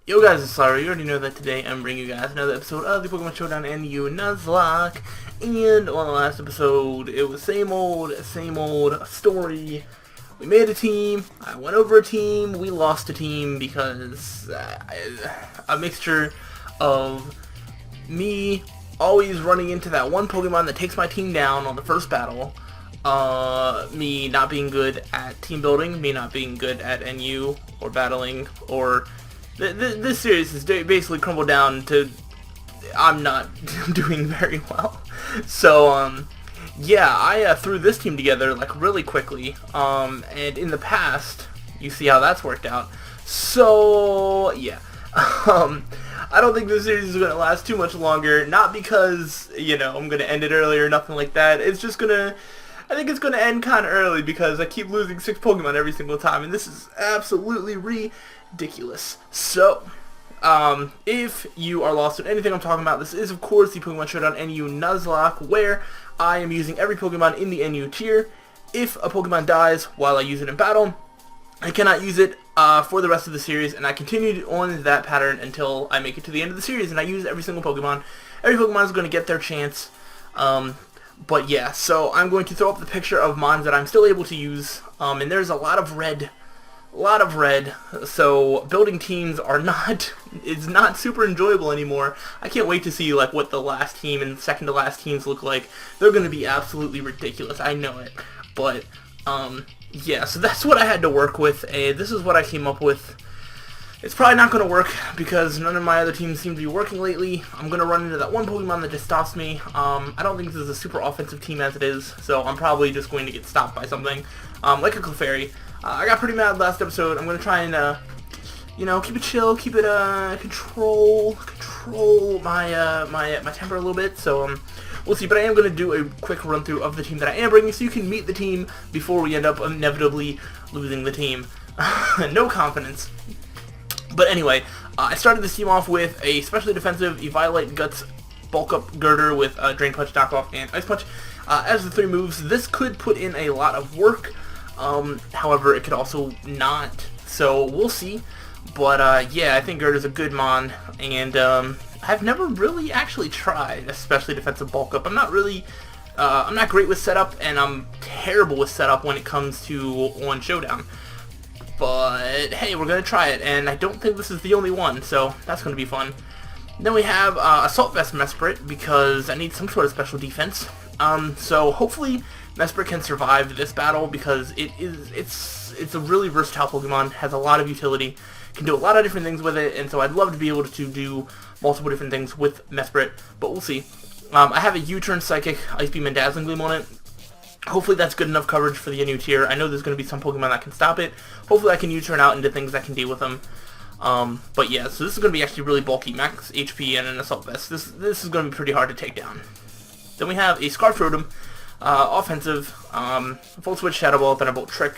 Yo guys, it's Slyroh. You already know that today I'm bringing you guys another episode of the Pokemon Showdown NU Nuzlocke. And on the last episode, it was same old story. We made a team, I went over a team, we lost a team because a mixture of me always running into that one Pokemon that takes my team down on the first battle, me not being good at team building, me not being good at NU or battling, or this series is basically crumbled down to I'm not doing very well. So, yeah, I threw this team together like really quickly, and in the past, you see how that's worked out. So, yeah, I don't think this series is going to last too much longer, not because, you know, I'm going to end it early or nothing like that. It's just going to, I think it's going to end kind of early because I keep losing 6 Pokemon every single time, and this is absolutely ridiculous. So, if you are lost in anything I'm talking about, this is of course the Pokemon Showdown NU Nuzlocke, where I am using every Pokemon in the NU tier. If a Pokemon dies while I use it in battle, I cannot use it for the rest of the series, and I continued on that pattern until I make it to the end of the series, and I use every single Pokemon. Every Pokemon is going to get their chance. But yeah, so I'm going to throw up the picture of mons that I'm still able to use, and there's a lot of red, so building teams are not, it's not super enjoyable anymore. I can't wait to see like what the last team and second to last teams look like. They're going to be absolutely ridiculous, I know it, but yeah, so that's what I had to work with, and this is what I came up with. It's probably not going to work because none of my other teams seem to be working lately. I'm going to run into that one Pokemon that just stops me. I don't think this is a super offensive team as it is, so I'm probably just going to get stopped by something, like a Clefairy. I got pretty mad last episode. I'm going to try and, you know, keep it chill, keep it, control my temper a little bit, so, we'll see. But I am going to do a quick run-through of the team that I am bringing so you can meet the team before we end up inevitably losing the team. No confidence. But anyway, I started this team off with a specially defensive Eviolite Guts Bulk Up Girder with Drain Punch, Knock Off, and Ice Punch as the 3 moves. This could put in a lot of work, however, it could also not, so we'll see. But yeah, I think Girder's a good mon, and I've never really actually tried especially defensive Bulk Up. I'm not really, I'm not great with setup, and I'm terrible with setup when it comes to on Showdown. But hey, we're going to try it, and I don't think this is the only one, so that's going to be fun. Then we have Assault Vest Mesprit, because I need some sort of special defense. So hopefully Mesprit can survive this battle, because it's a really versatile Pokemon, has a lot of utility, can do a lot of different things with it, and so I'd love to be able to do multiple different things with Mesprit, but we'll see. I have a U-Turn Psychic, Ice Beam, and Dazzling Gleam on it. Hopefully that's good enough coverage for the NU tier. I know there's going to be some Pokemon that can stop it. Hopefully I can U-turn out into things that can deal with them. But yeah, so this is going to be actually really bulky. Max HP and an Assault Vest. This is going to be pretty hard to take down. Then we have a Scarf Rotom, offensive, Full Switch, Shadow Ball, Thunderbolt, Trick.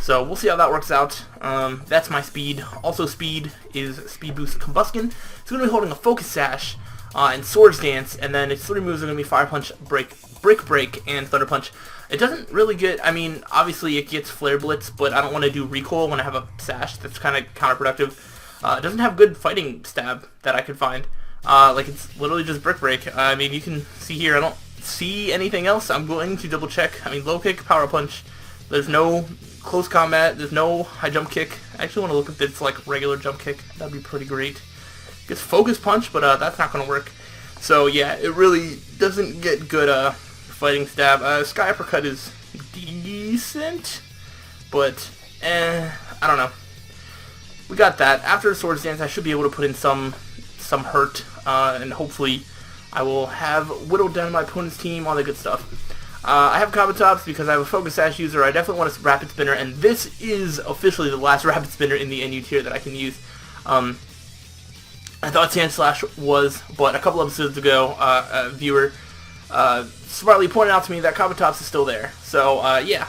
So we'll see how that works out. That's my speed. Also speed is Speed Boost Combustion. It's going to be holding a Focus Sash and Swords Dance, and then its 3 moves are going to be Fire Punch, Brick Break, and Thunder Punch. It doesn't really get, I mean, obviously it gets Flare Blitz, but I don't want to do Recoil when I have a Sash. That's kind of counterproductive. It doesn't have good fighting stab that I could find. Like, it's literally just Brick Break. I mean, you can see here, I don't see anything else. I'm going to double check. I mean, Low Kick, Power Punch. There's no Close Combat. There's no High Jump Kick. I actually want to look if it's, like, regular Jump Kick. That'd be pretty great. Gets Focus Punch, but that's not going to work. So, yeah, it really doesn't get good, fighting stab. Sky Uppercut is decent, but I don't know. We got that. After the Swords Dance, I should be able to put in some hurt, and hopefully I will have whittled down my opponent's team, all that good stuff. I have Kabutops because I have a Focus Sash user. I definitely want a Rapid Spinner, and this is officially the last Rapid Spinner in the NU tier that I can use. I thought Sandslash was, but a couple episodes ago, a viewer smartly pointed out to me that Kabutops is still there. So, yeah,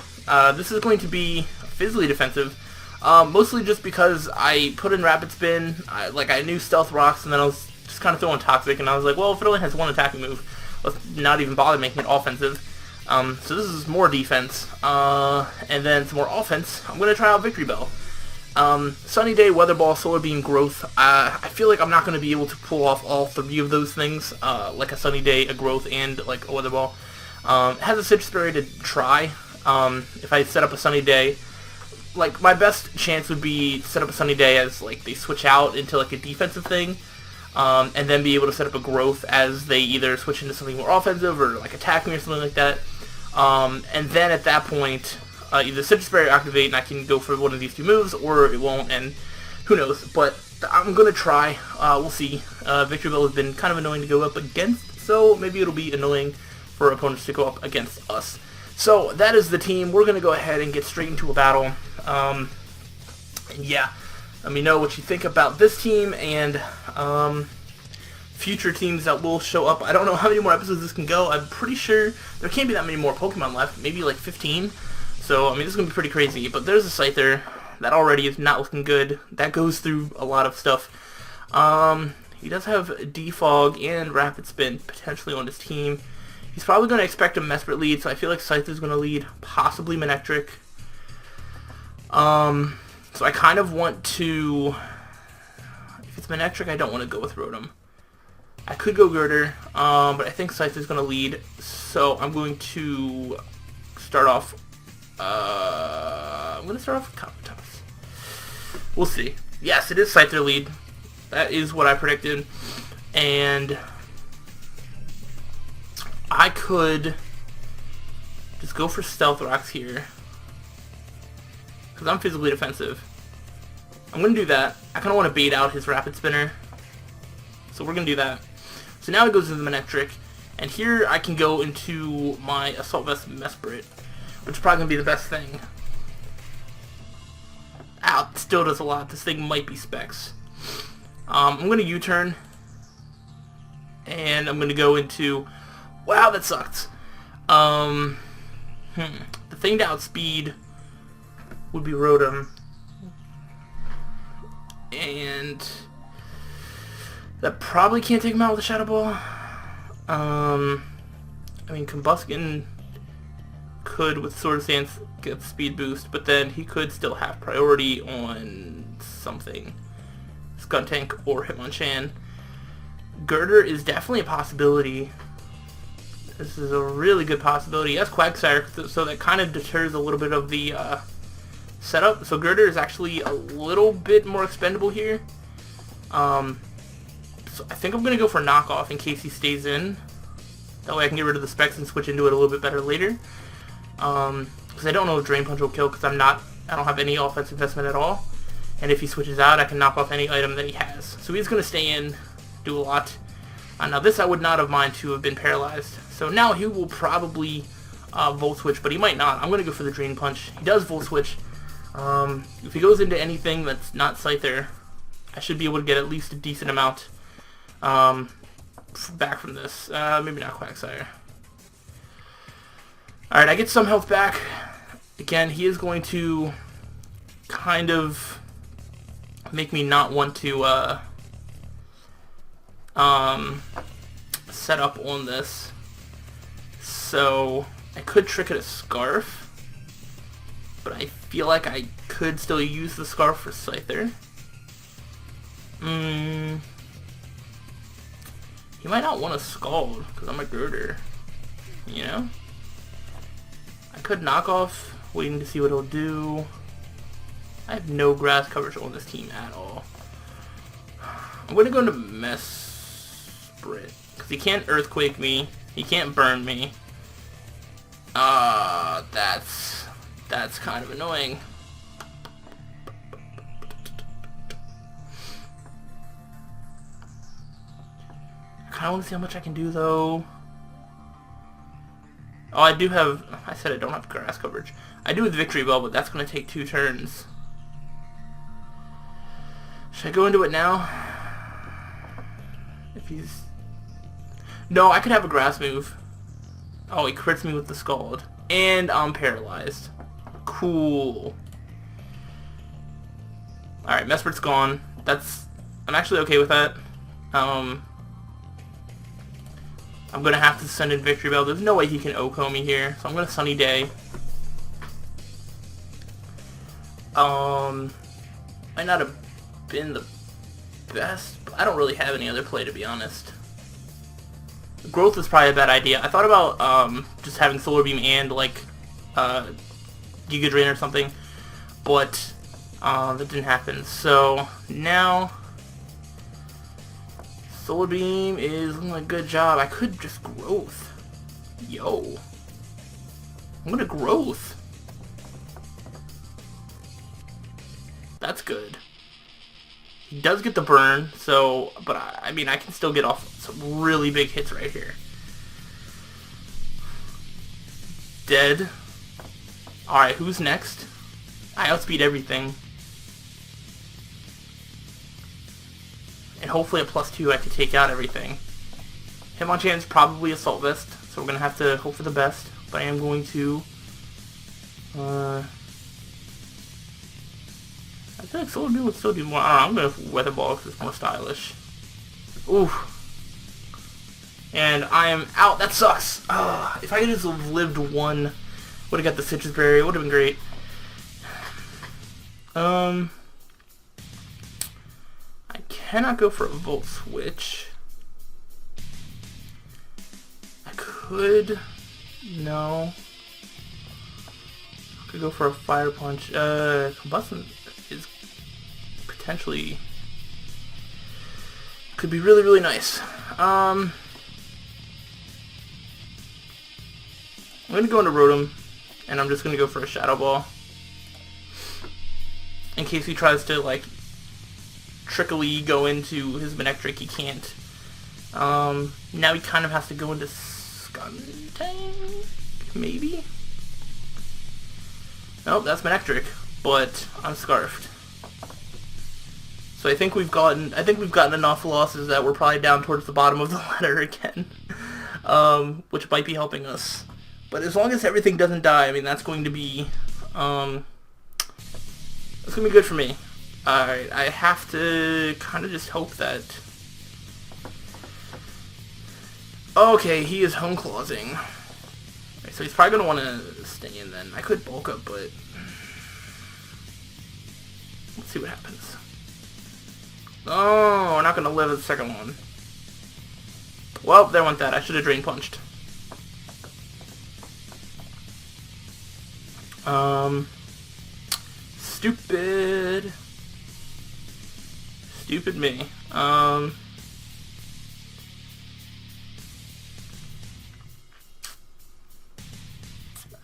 this is going to be physically defensive, mostly just because I put in Rapid Spin, I knew Stealth Rocks, and then I was just kind of throwing Toxic, and I was like, well, if it only has one attacking move, let's not even bother making it offensive. So this is more defense, and then some more offense. I'm going to try out Victory Bell. Sunny Day, Weather Ball, Solar Beam, Growth. I feel like I'm not going to be able to pull off all 3 of those things, like a Sunny Day, a Growth, and like a Weather Ball. It has a Citrus Berry to try. If I set up a Sunny Day, like my best chance would be set up a Sunny Day as like they switch out into like a defensive thing, and then be able to set up a Growth as they either switch into something more offensive or like attacking or something like that. And then at that point, either Citrus Berry activate and I can go for one of these 2 moves, or it won't, and who knows. But I'm going to try. We'll see. Victory Bell has been kind of annoying to go up against, so maybe it'll be annoying for opponents to go up against us. So that is the team. We're going to go ahead and get straight into a battle. And yeah, let me know what you think about this team and future teams that will show up. I don't know how many more episodes this can go. I'm pretty sure there can't be that many more Pokemon left. Maybe like 15. So, I mean, this is going to be pretty crazy. But there's a Scyther that already is not looking good. That goes through a lot of stuff. He does have Defog and Rapid Spin potentially on his team. He's probably going to expect a Mesprit lead, so I feel like Scyther's going to lead, possibly Manectric. So I kind of want to... If it's Manectric, I don't want to go with Rotom. I could go Girder, but I think Scyther's going to lead, so I'm going to start off... I'm going to start off with Kabutops. We'll see. Yes, it is Scyther lead. That is what I predicted. And... I could just go for Stealth Rocks here, because I'm physically defensive. I'm going to do that. I kind of want to bait out his Rapid Spinner, so we're going to do that. So now it goes into the Manectric, and here I can go into my Assault Vest Mesprit, which is probably going to be the best thing. Ow, it still does a lot. This thing might be Specs. I'm going to U-turn, and I'm going to go into... Wow, that sucked. The thing to outspeed would be Rotom. And that probably can't take him out with a Shadow Ball. I mean, Combuskin could, with Sword Stance, get the speed boost, but then he could still have priority on something. Skuntank or Hitmonchan. Girder is definitely a possibility. This is a really good possibility. Yes, Quagsire, so that kind of deters a little bit of the setup. So Girder is actually a little bit more expendable here. So I think I'm going to go for Knockoff in case he stays in. That way I can get rid of the Specs and switch into it a little bit better later. Because I don't know if Drain Punch will kill, because I don't have any offense investment at all. And if he switches out, I can knock off any item that he has. So he's going to stay in, do a lot. Now this I would not have minded to have been paralyzed. So now he will probably Volt Switch, but he might not. I'm going to go for the Drain Punch. He does Volt Switch. If he goes into anything that's not Scyther, I should be able to get at least a decent amount back from this. Maybe not Quagsire. Alright, I get some health back. Again, he is going to kind of make me not want to set up on this. So I could trick it a Scarf, but I feel like I could still use the Scarf for Scyther. He might not want to Scald because I'm a Girder, you know? I could knock off, waiting to see what he'll do. I have no grass coverage on this team at all. I'm going to go into Mesprit because he can't Earthquake me. He can't burn me. That's kind of annoying. I kind of want to see how much I can do though. Oh, I do have... I said I don't have grass coverage. I do with Victory Bell, but that's going to take 2 turns. Should I go into it now? If he's... No, I could have a grass move. Oh, he crits me with the Scald. And I'm paralyzed. Cool. Alright, Mesprit's gone. I'm actually okay with that. I'm going to have to send in Victory Bell. There's no way he can OHKO me here. So I'm going to Sunny Day. Might not have been the best, but I don't really have any other play, to be honest. Growth is probably a bad idea. I thought about just having Solar Beam and like Giga Drain or something, but that didn't happen. So now Solar Beam is looking like a good job. I could just Growth. Yo. I'm gonna Growth. That's good. He does get the burn, so, but I mean, I can still get off some really big hits right here. Dead. Alright, who's next? I outspeed everything. And hopefully at +2 I can take out everything. Hitmonchan's probably Assault Vest, so we're going to have to hope for the best. But I am going to... I feel like Solar Beam would still do more. I don't know, I'm going to Weather Ball because it's more stylish. Oof. And I am out. That sucks. If I could just have lived one, would have got the Citrus Berry. It would have been great. I cannot go for a Volt Switch. I could... No. I could go for a Fire Punch. Combustion is potentially... could be really, really nice. I'm going to go into Rotom, and I'm just going to go for a Shadow Ball. In case he tries to, like, trickily go into his Manectric, he can't. Now he kind of has to go into Skuntank, maybe? Nope, that's Manectric, but I'm Scarfed. So I think we've gotten enough losses that we're probably down towards the bottom of the ladder again. Which might be helping us. But as long as everything doesn't die, I mean, that's going to be, that's going to be good for me. Alright, I have to kind of just hope that... Okay, he is Home Clawsing. Right, so he's probably going to want to stay in then. I could bulk up, but... let's see what happens. Oh, we're not going to live the second one. Well, there went that. I should have Drain Punched. Stupid. Stupid me. I'm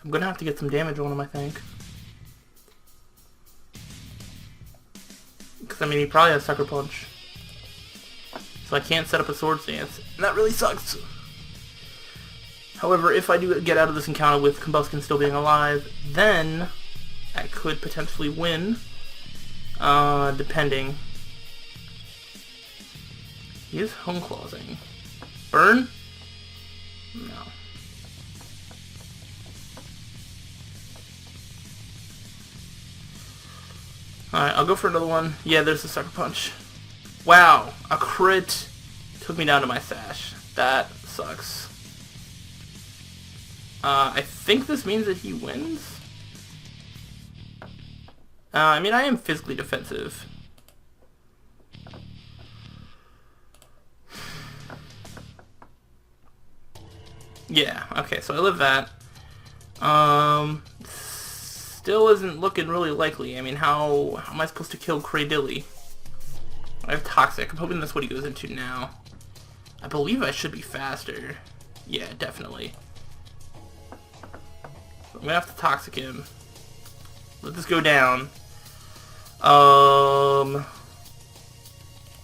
gonna have to get some damage on him, I think. Because, I mean, he probably has Sucker Punch. So I can't set up a Sword Stance. And that really sucks. However, if I do get out of this encounter with Combustion still being alive, then I could potentially win. Depending. He is Home Clawsing. Burn? No. Alright, I'll go for another one. Yeah, there's the Sucker Punch. Wow, a crit took me down to my Sash. That sucks. I think this means that he wins. I mean, I am physically defensive. Yeah, okay, so I live that. Still isn't looking really likely. I mean, how am I supposed to kill Cradilly? I have Toxic. I'm hoping that's what he goes into now. I believe I should be faster. Yeah, definitely. So I'm gonna have to Toxic him. Let this go down.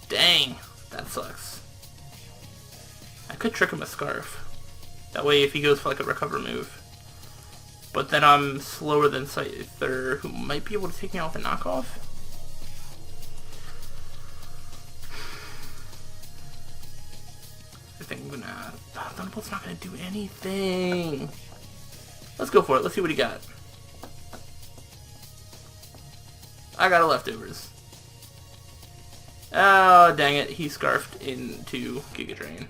Dang, that sucks. I could trick him a Scarf. That way, if he goes for like a recover move. But then I'm slower than Scyther, who might be able to take me off a knockoff. I think I'm gonna... Thunderbolt's not gonna do anything. Let's go for it. Let's see what he got. I got a Leftovers. Oh, dang it. He Scarfed into Giga Drain.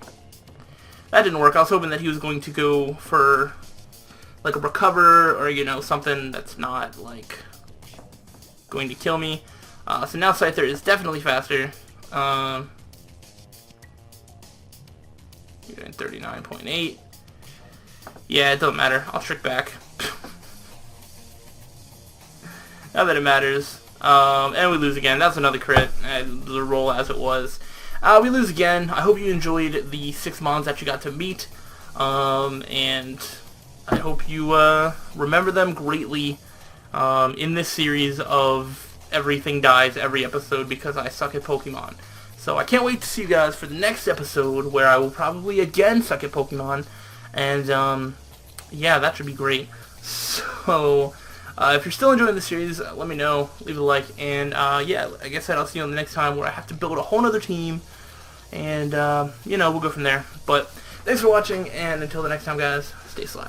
That didn't work. I was hoping that he was going to go for like a recover or, you know, something that's not like going to kill me. So now Scyther is definitely faster. You're doing 39.8. Yeah, it doesn't matter. I'll trick back. Not that it matters. And we lose again. That's another crit. The roll as it was. We lose again. I hope you enjoyed the 6 mons that you got to meet. And I hope you remember them greatly in this series of everything dies every episode because I suck at Pokemon. So I can't wait to see you guys for the next episode where I will probably again suck at Pokemon. And yeah, that should be great. So if you're still enjoying the series, let me know. Leave a like. And yeah, like I said, I'll see you on the next time where I have to build a whole other team. And you know, we'll go from there. But thanks for watching, and until the next time, guys, stay sly.